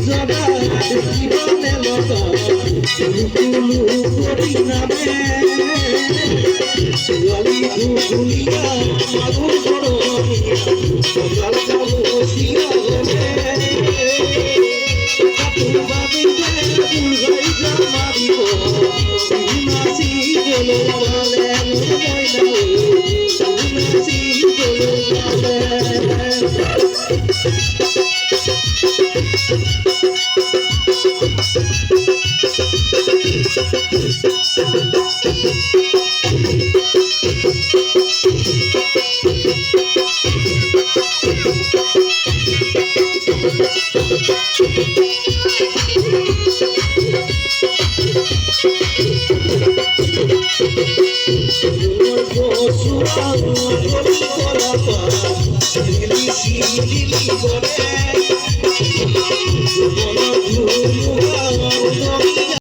জবা জীবনে লতা কুলু করি নামে গলি গুলিয়া আগুন করো লাল কাবু সিয়া গলে কাপুর বাবিতে উড়াই জামারিব নাসি বলে বলে ময়না নাসি বলে বলে What